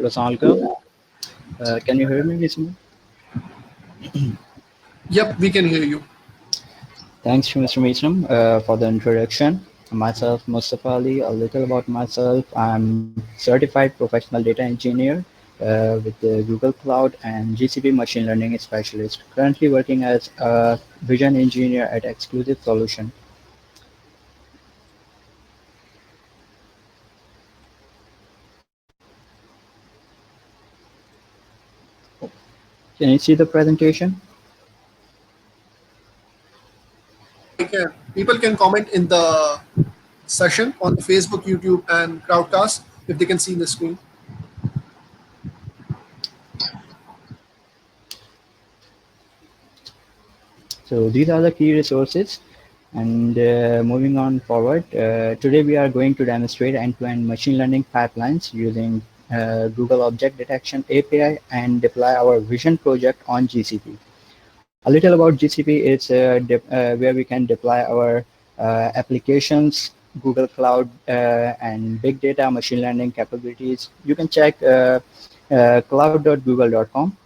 Hello, Assalamualaikum. Can you hear me, Mesum? Yep, we can hear you. Thanks, Mr. Mesum, for the introduction. Myself, Mustafa Ali. A little about myself. I'm certified professional data engineer with the Google Cloud and GCP machine learning specialist. Currently working as a vision engineer at Exclusive Solution. Can you see the presentation? Yep, I can. People can comment in the session on Facebook, YouTube, and Crowdcast if they can see the screen. So these are the key resources. And moving on forward, today we are going to demonstrate end-to-end machine learning pipelines using Google Object Detection API and deploy our vision project on GCP. A little about GCP is where we can deploy our applications, Google Cloud, and big data machine learning capabilities. You can check cloud.google.com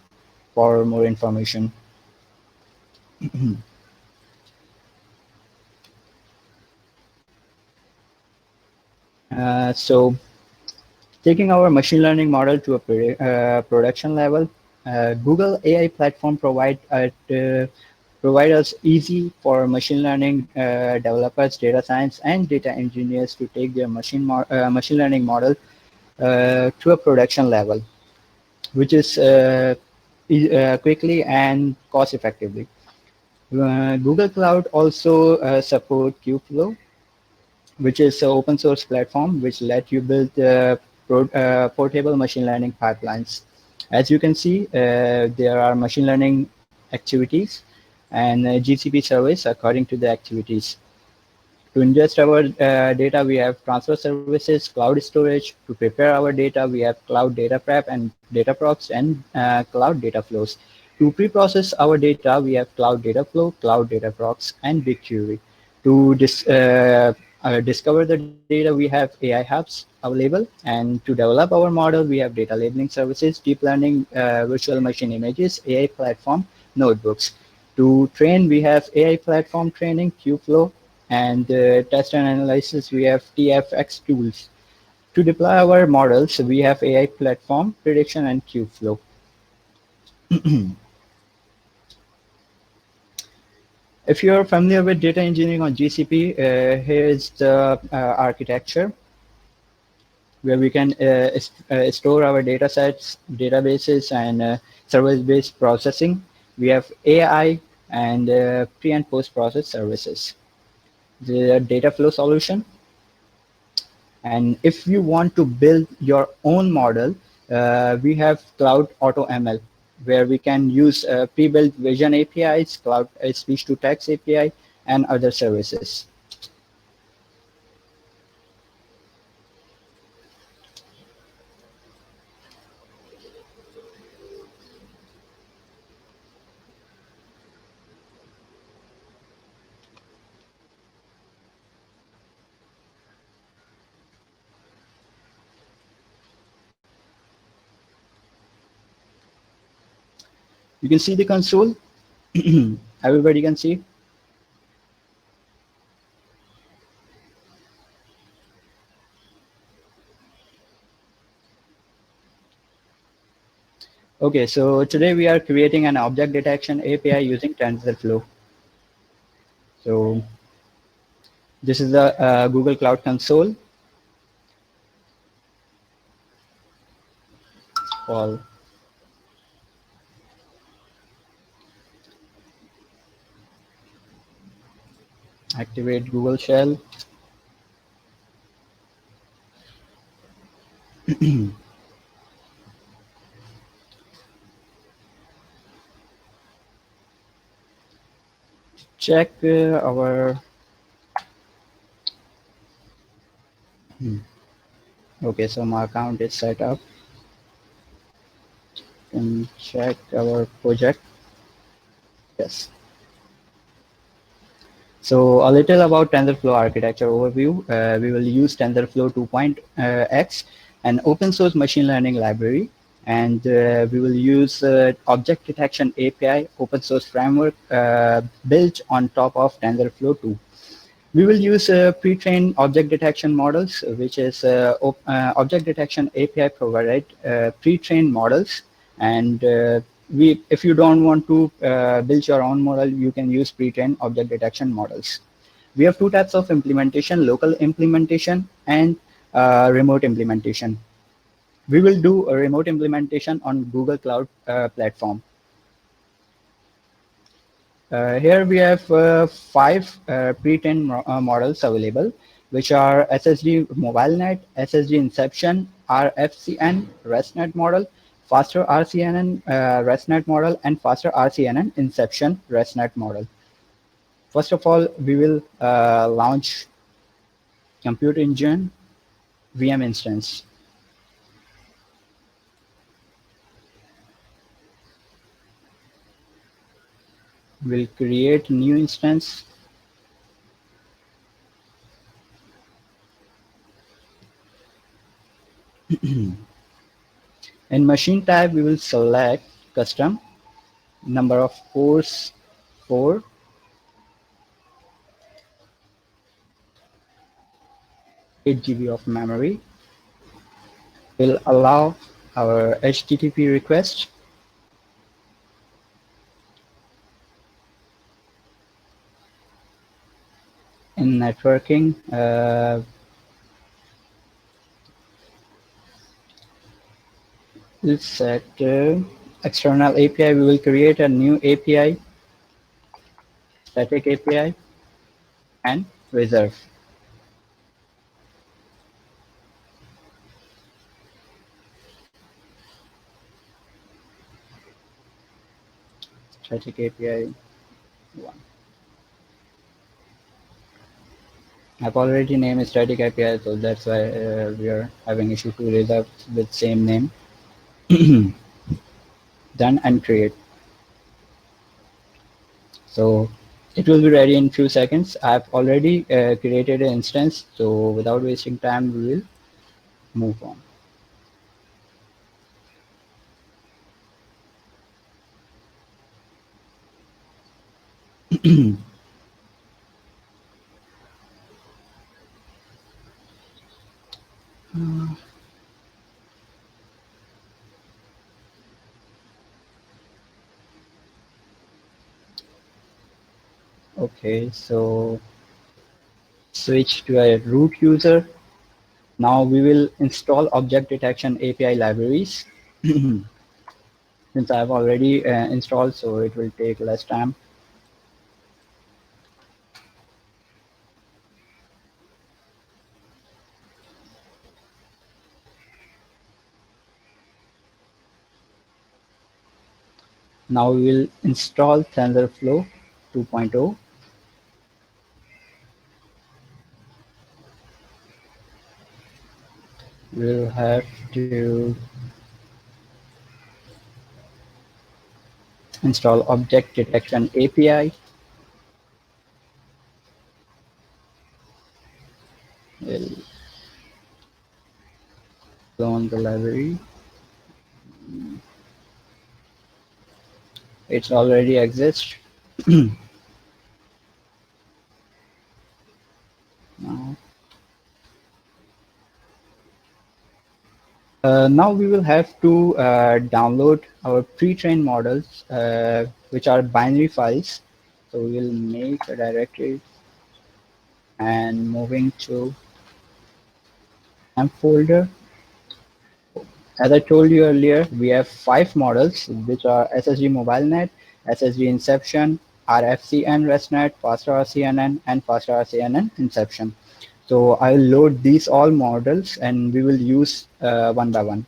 for more information. So taking our machine learning model to a production level, Google AI platform provide us easy for machine learning developers, data science, and data engineers to take their machine learning model to a production level, which is quickly and cost effectively. Google Cloud also support Kubeflow, which is an open source platform which let you build portable machine learning pipelines. As you can see, there are machine learning activities and GCP service according to the activities. To ingest our data, we have transfer services, cloud storage. To prepare our data, we have cloud data prep and data procs and cloud data flows. To pre-process our data, we have cloud data flow, cloud data procs, and BigQuery. To discover the data, we have AI hubs available. And to develop our model, we have data labeling services, deep learning, virtual machine images, AI platform, notebooks. To train, we have AI platform training, Kubeflow, and test and analysis, we have TFX tools. To deploy our models, we have AI platform, prediction, and Kubeflow. If you're familiar with data engineering on GCP, here is the architecture where we can store our data sets, databases, and service-based processing. We have AI and pre and post-process services. The data flow solution. And if you want to build your own model, we have Cloud Auto ML, where we can use pre-built vision APIs, Cloud speech-to-text API, and other services. You can see the console. Everybody can see. Okay, so today we are creating an object detection API using TensorFlow. So this is the Google Cloud Console. All. Activate Google Shell. Check our okay, so my account is set up. And check our project. Yes. So a little about TensorFlow architecture overview. We will use TensorFlow 2.x an open source machine learning library, and we will use object detection API open source framework built on top of TensorFlow 2. We will use pre-trained object detection models, which is object detection API provided pre-trained models. And if you don't want to build your own model, you can use pre-trained object detection models. We have two types of implementation: local implementation and remote implementation. We will do a remote implementation on Google Cloud platform. Here we have five pre-trained models available, which are SSD MobileNet, SSD Inception, RFCN ResNet model, faster RCNN ResNet model, and faster RCNN Inception ResNet model. First of all, we will launch Compute Engine VM instance. We'll create new instance. In machine type, we will select custom, number of cores 4, 8 GB of memory. Will allow our HTTP request. In networking, we'll set external API. We will create a new API, static API, and reserve. Static API 1. I've already named static API, so that's why we are having issue to reserve with same name. Done and create. So it will be ready in few seconds. I've already created an instance, so without wasting time, we will move on. Okay, so switch to a root user. Now we will install object detection API libraries. Since I've already installed, so it will take less time. Now we will install TensorFlow 2.0. We'll have to install object detection API. We'll clone the library. It's already exists. Now, now we will have to download our pre-trained models, which are binary files. So we will make a directory and moving to M folder. As I told you earlier, we have five models, which are SSD MobileNet, SSD Inception, RFCN ResNet, faster RCNN, and faster RCNN Inception. So I will load these all models, and we will use one by one.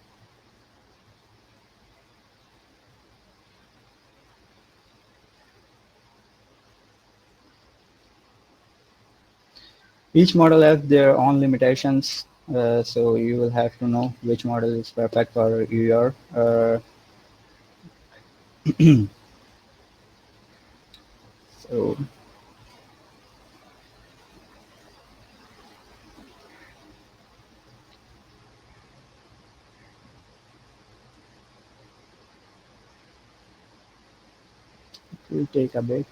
Each model has their own limitations, so you will have to know which model is perfect for your so will take a bit.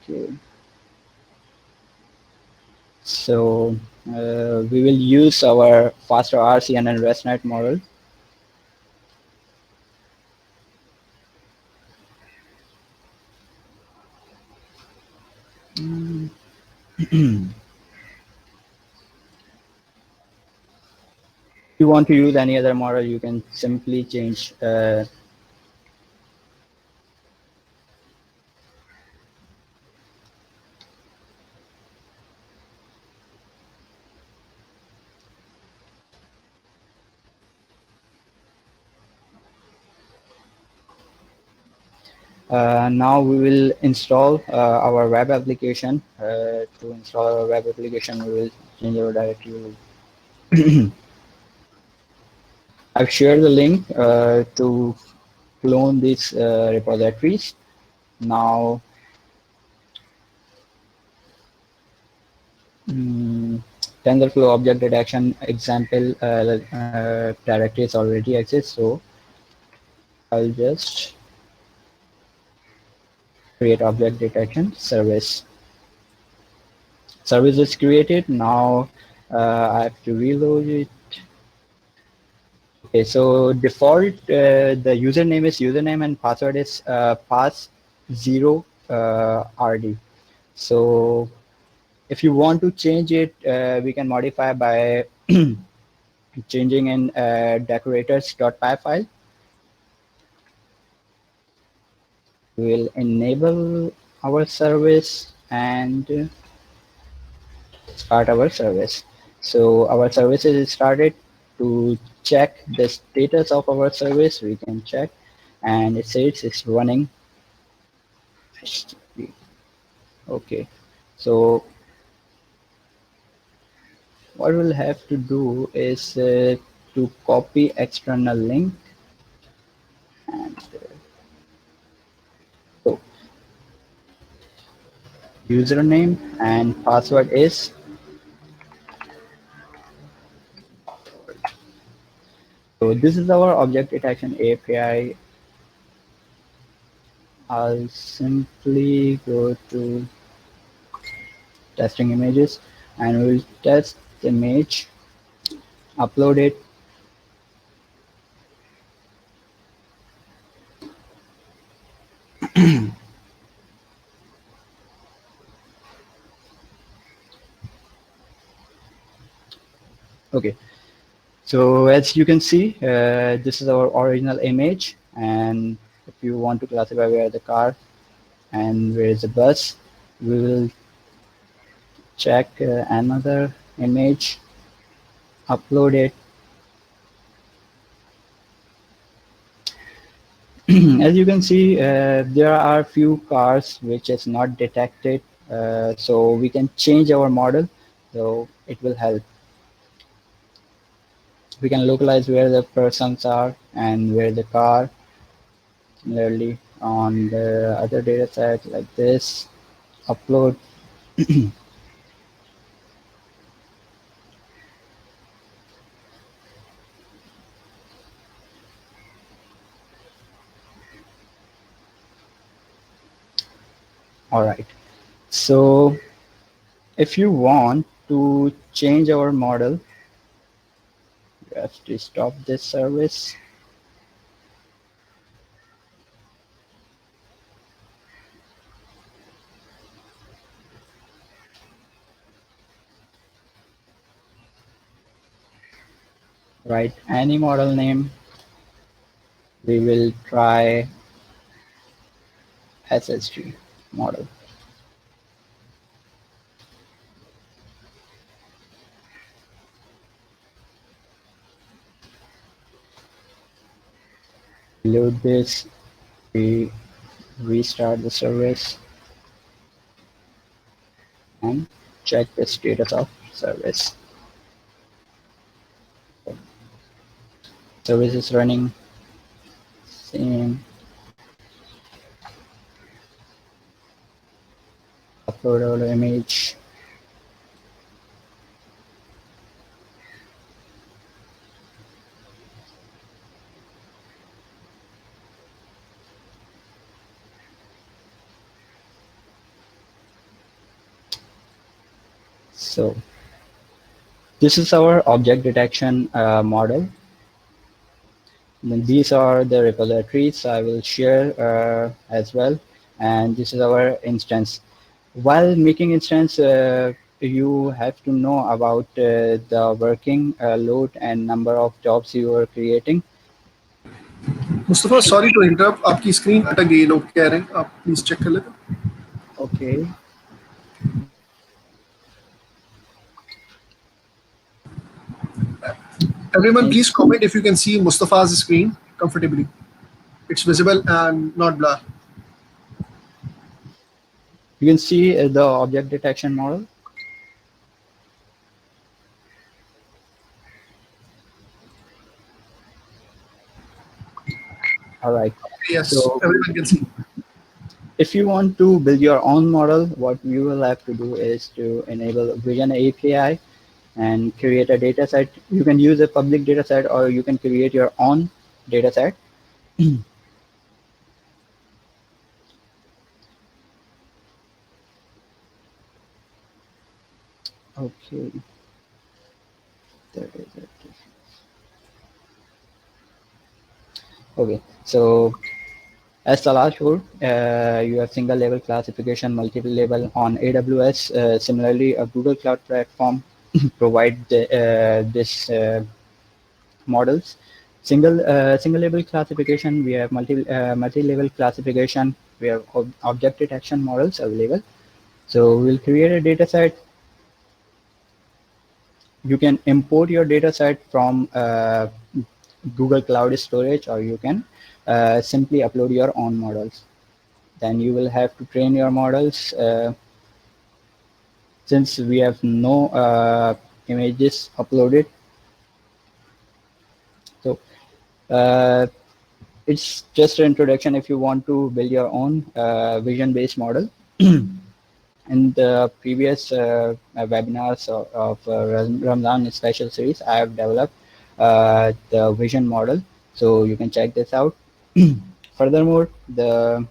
Okay. So we will use our faster RCN and RESTnet model. If you want to use any other model, you can simply change now we will install our web application. To install our web application, we will change our directory. I've shared the link to clone these repositories. Now, TensorFlow object detection example directories already exist, so I'll just create object detection service. Service is created. Now I have to reload it. Okay, so default the username is username and password is pass0 RD. So if you want to change it, we can modify by changing in decorators.py file. We'll enable our service and start our service. So our service is started. To check the status of our service, we can check, and it says it's running. Okay, so what we'll have to do is to copy external link, and so username and password is. So this is our object detection API. I'll simply go to testing images and we'll test the image, upload it. Okay, so as you can see, this is our original image, and if you want to classify where the car and where is the bus, we will check another image, upload it. As you can see, there are few cars which is not detected, so we can change our model, so it will help. We can localize where the persons are and where the car. Similarly, on the other data set like this, upload. All right. So if you want to change our model, you have to stop this service. Write any model name. We will try SSG model. Load this. We restart the service and check the status of service. Service is running. Same. Upload our image. So this is our object detection model. Then these are the repositories I will share as well. And this is our instance. While making instance, you have to know about the working load and number of jobs you are creating. Mustafa, sorry to interrupt, आपकी screen अटक गई, लोग कह रहे हैं, आप please check कर लेते. Okay. Everyone, And please comment if you can see Mustafa's screen comfortably. It's visible and not blur. you can see the object detection model. All right. Yes, So everyone can see. if you want to build your own model, what you will have to do is to enable Vision API and create a data set. You can use a public data set or you can create your own data set. Okay. There is it. Okay. So as Salah showed, you have single level classification, multiple level on AWS. Similarly, a Google Cloud Platform provide this models. Single level classification. We have multi level classification. We have object detection models available. So we'll create a data set. You can import your data set from Google Cloud Storage, or you can simply upload your own models. Then you will have to train your models. Since we have no images uploaded, so uh, it's just an introduction if you want to build your own vision-based model. In the previous webinars of Ramadan special series, I have developed the vision model, so you can check this out. Furthermore, the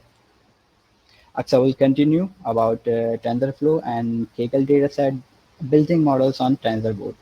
AXA will continue about TensorFlow and Kaggle dataset building models on TensorBoard.